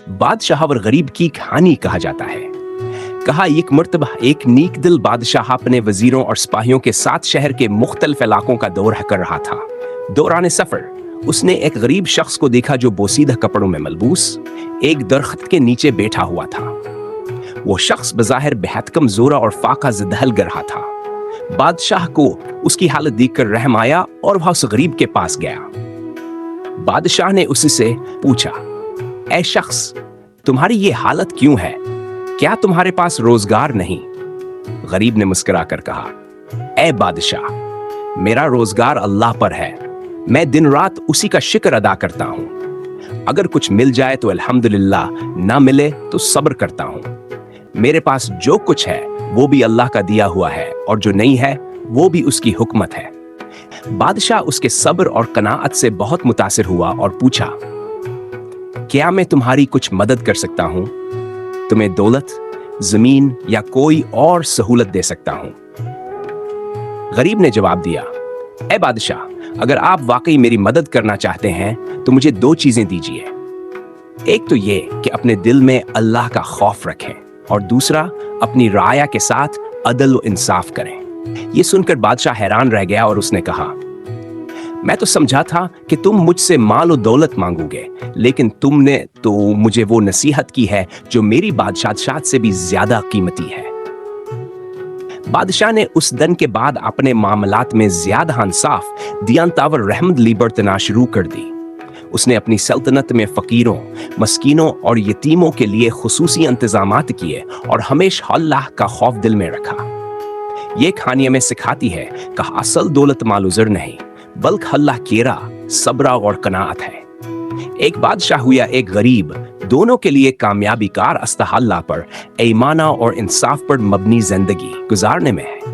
बादशाह और गरीब की कहानी कहा जाता है। कहा एक मर्तबा एक नेक दिल बादशाह अपने वजीरों और सिपाहियों के साथ शहर के मुख्तलिफ इलाकों का दौरा कर रहा था। दौरान सफर उसने एक गरीब शख्स को देखा जो बोसीदा कपड़ों में मलबूस एक दरख्त के नीचे बैठा हुआ था। वो शख्स बज़ाहिर बेहद कमजोर और फाका ज़दहल गर रहा था। बादशाह को उसकी हालत देखकर रहम आया और वह उस गरीब के पास गया। बादशाह ने उससे पूछा, ऐ शख्स, तुम्हारी ये हालत क्यों है? क्या तुम्हारे पास रोजगार नहीं? गरीब ने मुस्कुराकर कहा, ऐ बादशाह, मेरा रोजगार अल्लाह पर है। मैं दिन रात उसी का शुक्र अदा करता हूँ। अगर कुछ मिल जाए तो अल्हम्दुलिल्लाह, ना मिले तो सब्र करता हूँ। मेरे पास जो कुछ है वो भी अल्लाह का दिया हुआ है और जो नहीं है वो भी उसकी हुकमत है। बादशाह उसके सब्र और कनाअत से बहुत मुतासिर हुआ और पूछा, क्या मैं तुम्हारी कुछ मदद कर सकता हूं? तुम्हें दौलत, जमीन या कोई और सहूलत दे सकता हूं? गरीब ने जवाब दिया, ए बादशाह, अगर आप वाकई मेरी मदद करना चाहते हैं तो मुझे दो चीजें दीजिए। एक तो ये कि अपने दिल में अल्लाह का खौफ रखें और दूसरा अपनी राया के साथ अदल व इंसाफ करें। ये सुनकर बादशाह हैरान रह गया और उसने कहा, मैं तो समझा था कि तुम मुझसे माल और दौलत मांगोगे, लेकिन तुमने तो मुझे वो नसीहत की है जो मेरी बादशाह से भी ज्यादा कीमती है। बादशाह ने उस दिन के बाद अपने मामलात में ज्यादा इंसाफ, दियानतावर रहमत ली बरतना शुरू कर दी। उसने अपनी सल्तनत में फकीरों, मस्कीनों और यतीमों के लिए खुसूसी इंतजामात किए और हमेशा अल्लाह का खौफ दिल में रखा। ये कहानी हमें सिखाती है कि असल दौलत मालूजर नहीं, बल्कि अल्लाह केरा, सब्रा और कनाअत है। एक बादशाह हुआ एक गरीब, दोनों के लिए कामयाबी कार अल्लाह पर ईमाना और इंसाफ पर मबनी जिंदगी गुजारने में है।